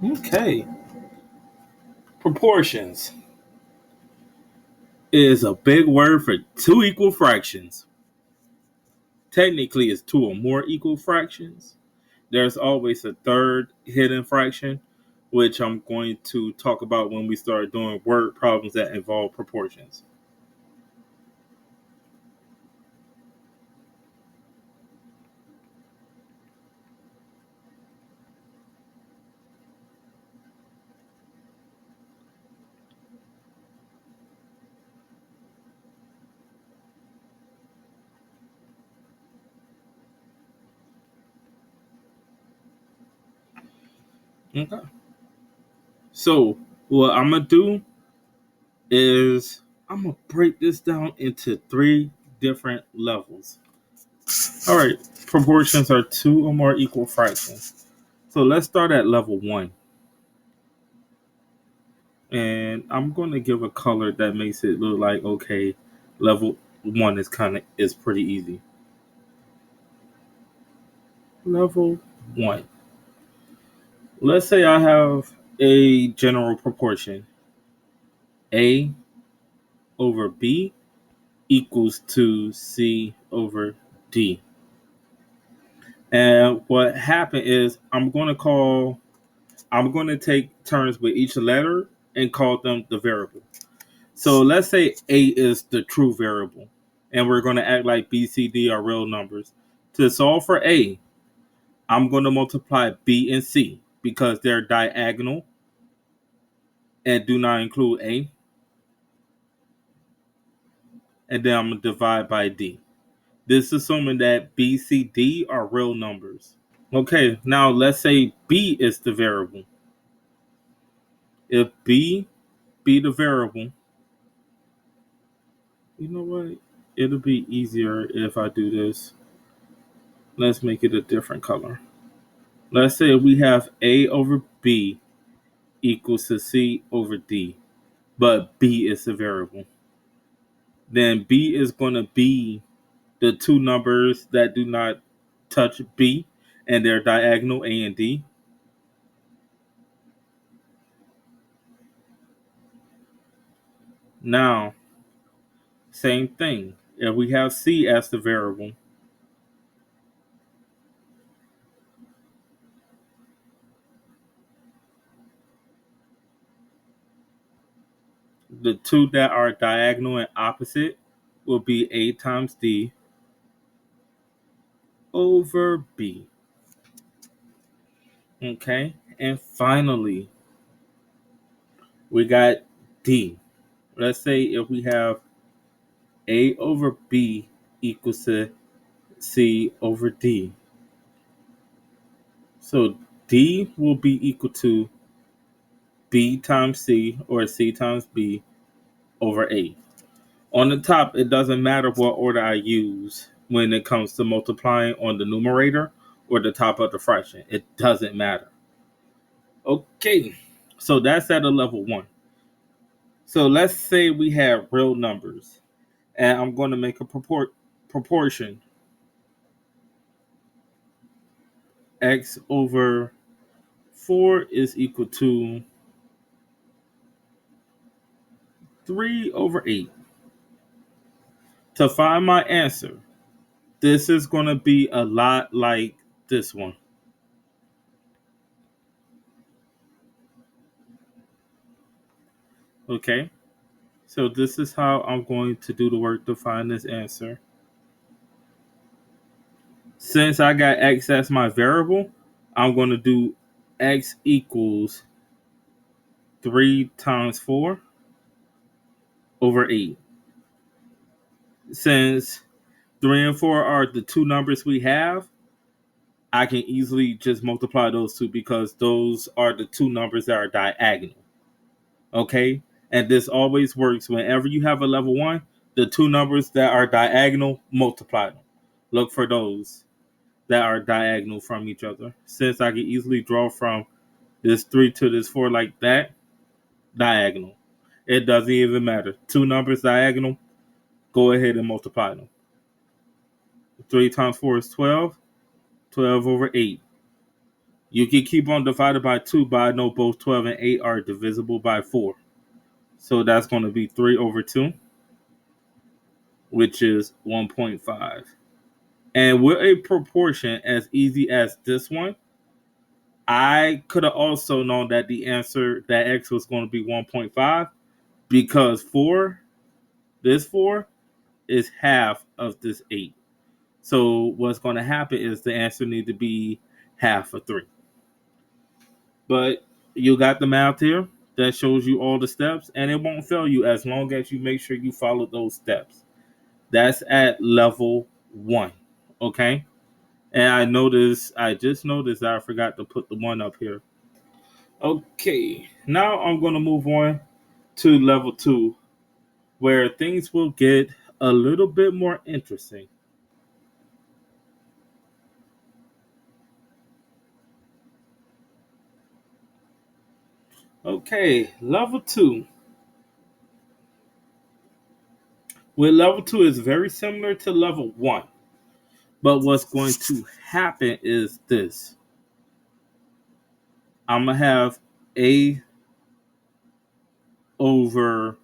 Okay. Proportions is a big word for two equal fractions. Technically, it's two or more equal fractions. There's always a third hidden fraction, which I'm going to talk about when we start doing word problems that involve proportions. Okay. So, what I'm going to do is I'm going to break this down into three different levels. All right. Proportions are two or more equal fractions. So, let's start at level one. And I'm going to give a color that makes it look like okay, level one is pretty easy. Level one. Let's say I have a general proportion A over B equals to C over D. And what happened is I'm going to take turns with each letter and call them the variable. So let's say A is the true variable, and we're going to act like B, C, D are real numbers. To solve for A, I'm going to multiply B and C because they're diagonal and do not include A, and then I'm going to divide by D. This is assuming that B, C, D are real numbers. Okay, now let's say B is the variable. If B be the variable, you know what? It'll be easier if I do this. Let's make it a different color. Let's say we have A over B equals to C over D, but B is the variable. Then B is going to be the two numbers that do not touch B, and they're diagonal A and D. Now, same thing. If we have C as the variable, the two that are diagonal and opposite will be A times D over B. Okay, and finally, we got D. Let's say if we have A over B equals to C over D. So D will be equal to B times C or C times B over A. On the top, it doesn't matter what order I use when it comes to multiplying on the numerator or the top of the fraction. It doesn't matter. Okay, so that's at a level one. So let's say we have real numbers, and I'm going to make a proportion x over 4 is equal to 3 over 8. To find my answer, this is going to be a lot like this one. Okay, so this is how I'm going to do the work to find this answer. Since I got x as my variable, I'm going to do x equals 3 times 4 over 8. Since 3 and 4 are the two numbers we have, I can easily just multiply those two because those are the two numbers that are diagonal. Okay? And this always works whenever you have a level one, the two numbers that are diagonal, multiply them. Look for those that are diagonal from each other. Since I can easily draw from this 3 to this 4 like that, diagonal. It doesn't even matter. Two numbers diagonal, go ahead and multiply them. 3 times 4 is 12. 12 over 8. You can keep on divided by 2, but I know both 12 and 8 are divisible by 4. So that's going to be 3 over 2, which is 1.5. And with a proportion as easy as this one, I could have also known that the answer, that x was going to be 1.5, because 4, this 4, is half of this 8. So what's going to happen is the answer need to be half of 3. But you got the math here that shows you all the steps, and it won't fail you as long as you make sure you follow those steps. That's at level 1. Okay? And I just noticed that I forgot to put the 1 up here. Okay, now I'm going to move on to level 2, where things will get a little bit more interesting. Okay, level 2. With level 2 is very similar to level 1. But what's going to happen is this. I'm going to have A over,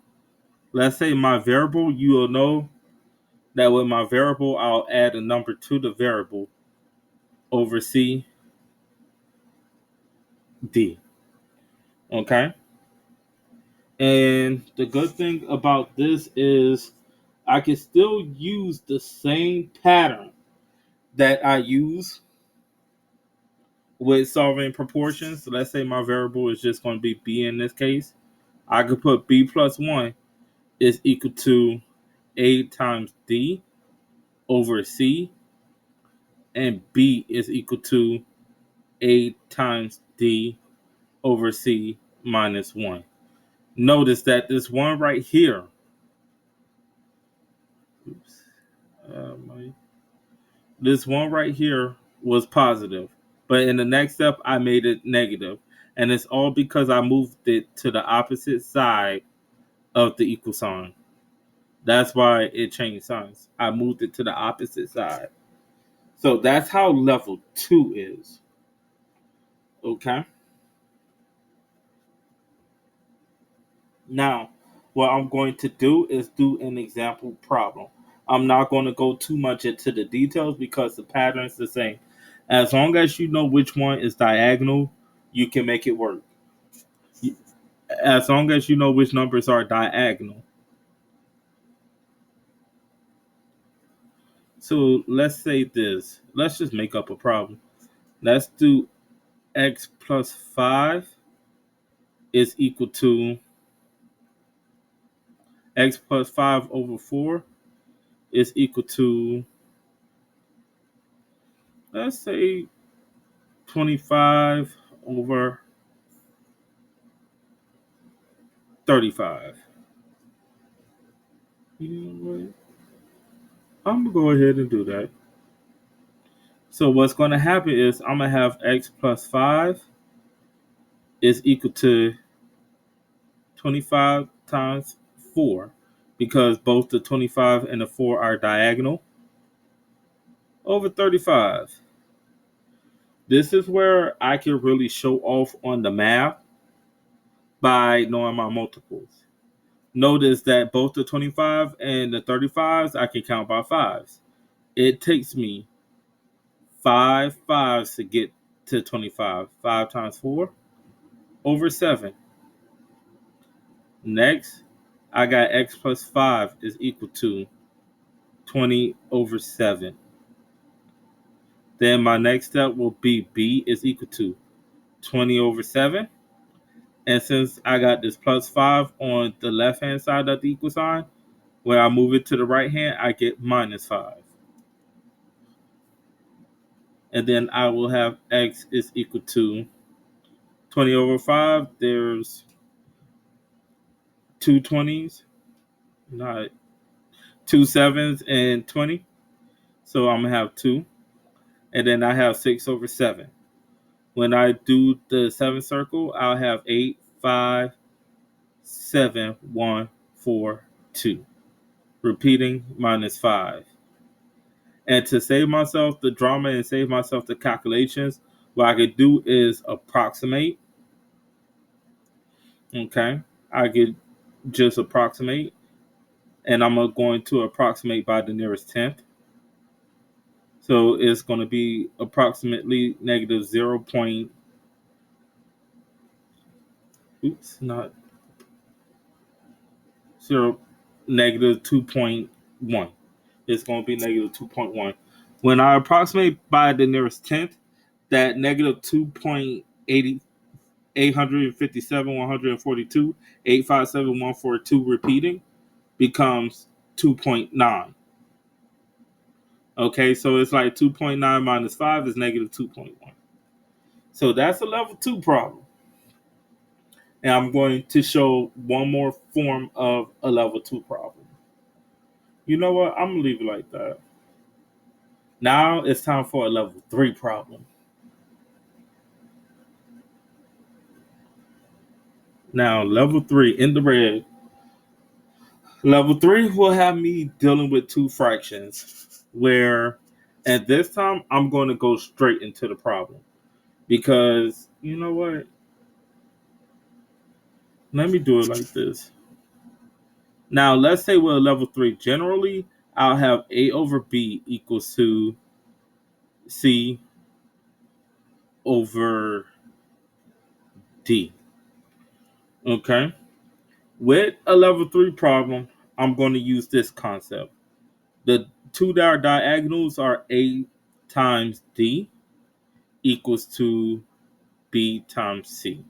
let's say my variable, you will know that with my variable, I'll add a number to the variable over C, D. Okay? And the good thing about this is I can still use the same pattern that I use with solving proportions. So let's say my variable is just going to be B in this case. I could put B plus 1 is equal to A times D over C, and B is equal to A times D over C minus 1. Notice that this one right here, oops, this one right here was positive, but in the next step, I made it negative. And it's all because I moved it to the opposite side of the equal sign. That's why it changed signs. I moved it to the opposite side. So that's how level 2 is. Okay. Now, what I'm going to do is do an example problem. I'm not going to go too much into the details because the pattern is the same. As long as you know which one is diagonal, you can make it work. As long as you know which numbers are diagonal. So let's say this. Let's just make up a problem. Let's do x plus 5 is equal to x plus 5 over 4 is equal to, let's say, 25 over 35. You know what? I'm going to go ahead and do that. So what's going to happen is I'm going to have x plus 5 is equal to 25 times 4, because both the 25 and the 4 are diagonal, over 35. This is where I can really show off on the math by knowing my multiples. Notice that both the 25 and the 35s I can count by fives. It takes me 5 fives to get to 25. 5 times 4 over 7. Next, I got x plus 5 is equal to 20 over 7. Then my next step will be b is equal to 20 over 7. And since I got this plus 5 on the left-hand side of the equal sign, when I move it to the right hand, I get minus 5. And then I will have x is equal to 20 over 5. There's two 20s, not two 7s and 20. So I'm going to have 2. And then I have 6 over 7. When I do the 7th circle, I'll have 8, 5, 7, 1, 4, 2. Repeating minus 5. And to save myself the drama and save myself the calculations, What I could do is approximate. Okay. I could just approximate. And I'm going to approximate by the nearest tenth. So it's going to be approximately negative 0. Not 0, negative 2.1. It's going to be negative 2.1. When I approximate by the nearest tenth, that negative 2.80, 857, 142, 857, 142 repeating becomes 2.9. Okay, so it's like 2.9 minus 5 is negative 2.1. So that's a level 2 problem. And I'm going to show one more form of a level 2 problem. You know what? I'm going to leave it like that. Now it's time for a level 3 problem. Now, level 3 in the red. Level 3 will have me dealing with two fractions where at this time I'm going to go straight into the problem. Because, you know what? Let me do it like this. Now, let's say with a level 3, generally, I'll have A over B equals to C over D. Okay? With a level 3 problem, I'm going to use this concept. The two diagonals are A times D equals to B times C.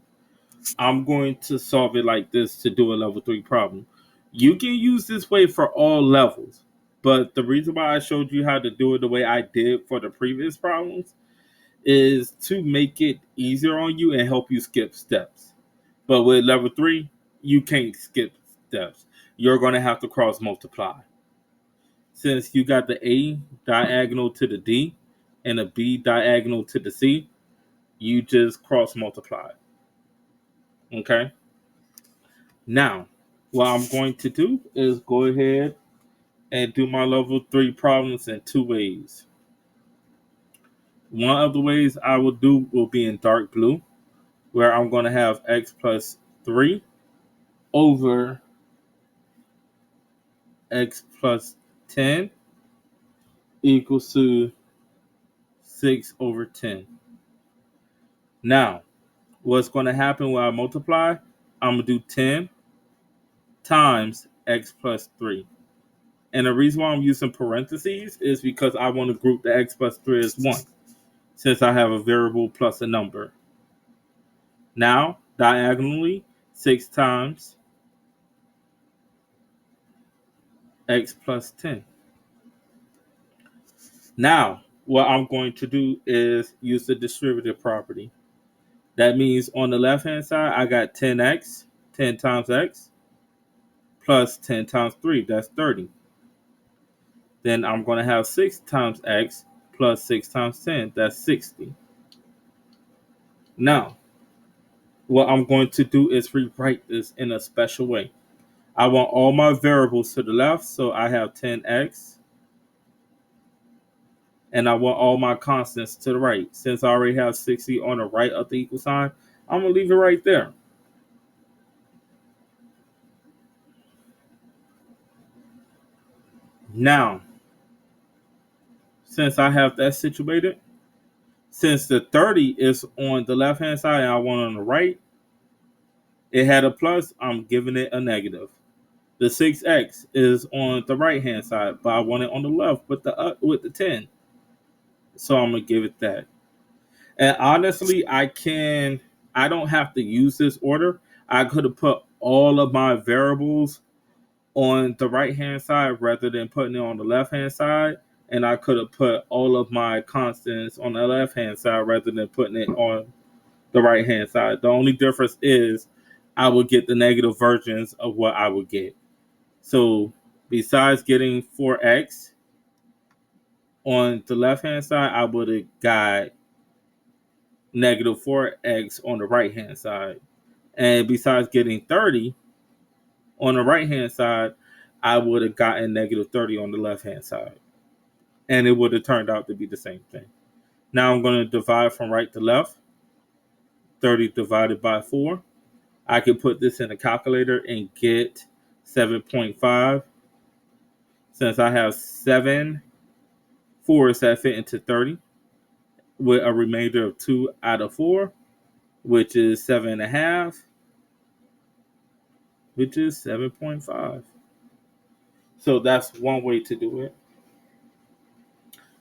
I'm going to solve it like this to do a level 3 problem. You can use this way for all levels, but the reason why I showed you how to do it the way I did for the previous problems is to make it easier on you and help you skip steps. But with level 3, you can't skip steps. You're going to have to cross multiply. Since you got the A diagonal to the D and a B diagonal to the C, you just cross multiply. Okay? Now, what I'm going to do is go ahead and do my level 3 problems in two ways. One of the ways I will do will be in dark blue, where I'm going to have x plus 3 over x plus 10 equals to 6 over 10. Now, what's going to happen when I multiply? I'm going to do 10 times x plus 3. And the reason why I'm using parentheses is because I want to group the x plus 3 as 1, since I have a variable plus a number. Now, diagonally, 6 times x plus 10. Now, what I'm going to do is use the distributive property. That means on the left-hand side, I got 10x, 10 times x, plus 10 times 3, that's 30. Then I'm going to have 6 times x plus 6 times 10, that's 60. Now, what I'm going to do is rewrite this in a special way. I want all my variables to the left, so I have 10x. And I want all my constants to the right. Since I already have 60 on the right of the equal sign, I'm going to leave it right there. Now, since I have that situated, since the 30 is on the left-hand side and I want it on the right, it had a plus, I'm giving it a negative. The 6x is on the right-hand side, but I want it on the left with the 10. So I'm going to give it that. And honestly, I don't have to use this order. I could have put all of my variables on the right-hand side rather than putting it on the left-hand side. And I could have put all of my constants on the left-hand side rather than putting it on the right-hand side. The only difference is I would get the negative versions of what I would get. So besides getting 4x on the left-hand side, I would have got negative 4x on the right-hand side. And besides getting 30 on the right-hand side, I would have gotten negative 30 on the left-hand side. And it would have turned out to be the same thing. Now I'm going to divide from right to left. 30 divided by 4. I can put this in a calculator and get 7.5. Since I have 7 fours that fit into 30 with a remainder of 2 out of 4, which is 7.5, which is 7.5. So that's one way to do it.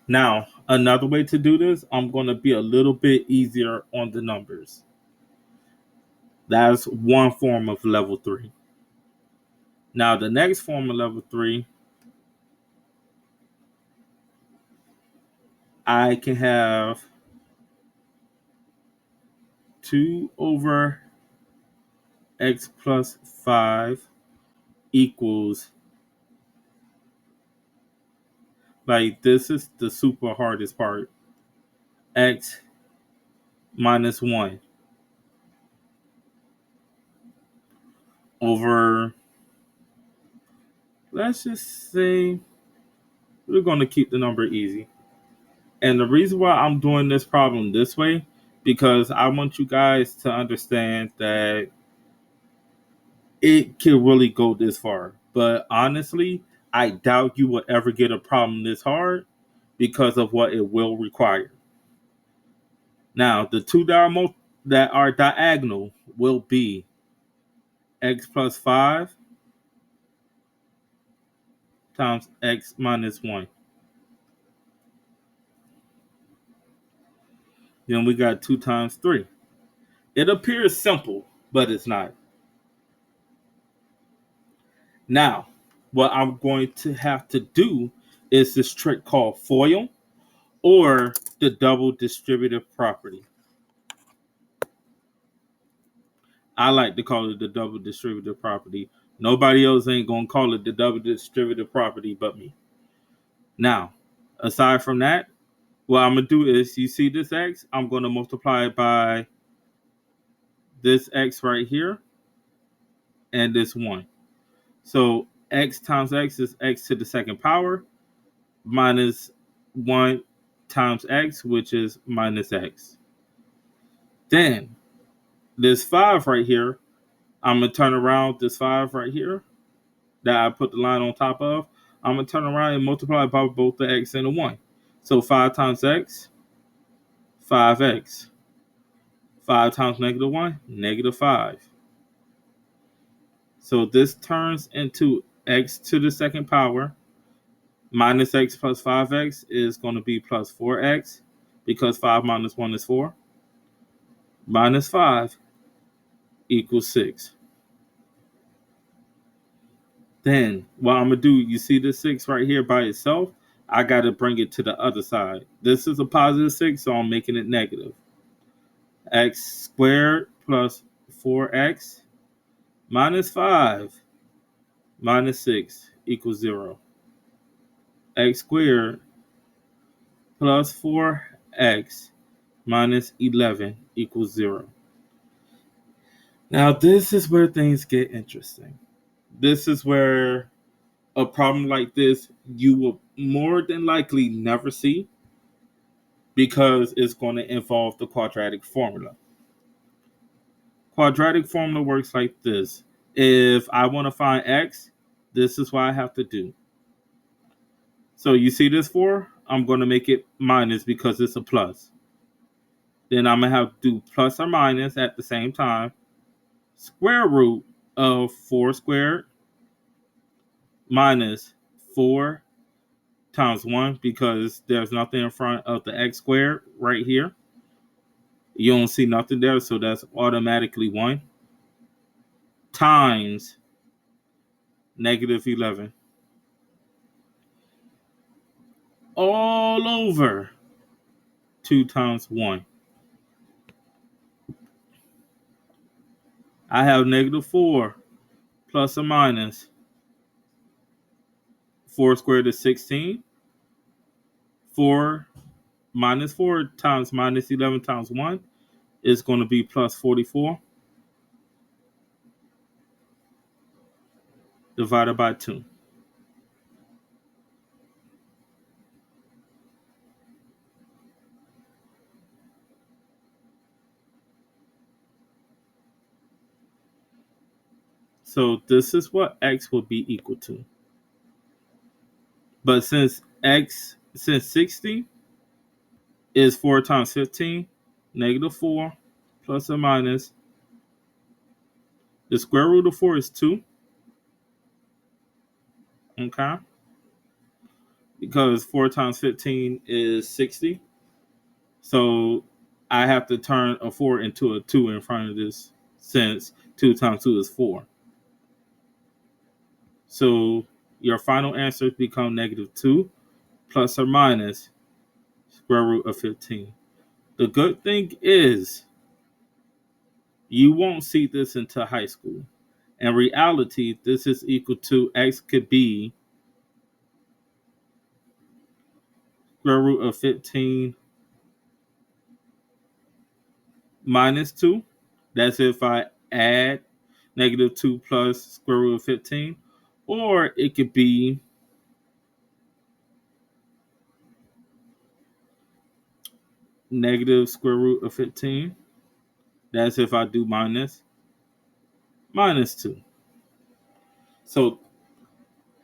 Now, another way to do this, I'm going to be a little bit easier on the numbers. That's one form of level 3. Now, the next form of level 3, I can have 2 over x plus 5 equals, like, this is the super hardest part, x minus 1 over, let's just say, we're going to keep the number easy. And the reason why I'm doing this problem this way, because I want you guys to understand that it can really go this far. But honestly, I doubt you will ever get a problem this hard because of what it will require. Now, the two that are diagonal will be x plus 5 times x minus 1. Then we got 2 times 3. It appears simple, but it's not. Now, what I'm going to have to do is this trick called FOIL, or the double distributive property. I like to call it the double distributive property. Nobody else ain't going to call it the double distributive property but me. Now, aside from that, what I'm going to do is, you see this x, I'm going to multiply it by this x right here and this 1. So x times x is x to the second power minus 1 times x, which is minus x. Then this 5 right here, I'm going to turn around this 5 right here that I put the line on top of. I'm going to turn around and multiply by both the x and the 1. So 5 times x, 5x. 5 times negative 1, negative 5. So this turns into x to the second power minus x plus 5x is going to be plus 4x, because 5 minus 1 is 4. Minus 5 equals 6. Then what I'm going to do, you see the 6 right here by itself? I got to bring it to the other side. This is a positive 6, so I'm making it negative. X squared plus 4x minus 5 minus 6 equals 0. X squared plus 4x minus 11 equals 0. Now, this is where things get interesting. This is where a problem like this you will more than likely never see, because it's going to involve the quadratic formula. Quadratic formula works like this. If I want to find x, this is what I have to do. So you see this 4? I'm going to make it minus because it's a plus. Then I'm going to have to do plus or minus at the same time. Square root of 4 squared minus 4 times 1, because there's nothing in front of the x squared right here. You don't see nothing there, so that's automatically 1 times negative 11 all over 2 times 1. I have negative 4 plus or minus 4 squared is 16. 4 minus 4 times minus 11 times 1 is going to be plus 44 divided by 2. So this is what x would be equal to. But since 60 is 4 times 15, -4 plus or minus. The square root of 4 is 2. Okay. Because 4 times 15 is 60. So I have to turn a 4 into a 2 in front of this since 2 times 2 is 4. So your final answers become -2 plus or minus square root of 15. The good thing is you won't see this until high school. In reality, this is equal to x could be square root of 15 minus 2. That's if I add -2 plus square root of 15. Or it could be negative square root of 15. That's if I do minus 2. So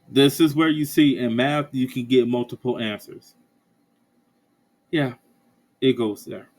this is where you see in math you can get multiple answers. Yeah, it goes there.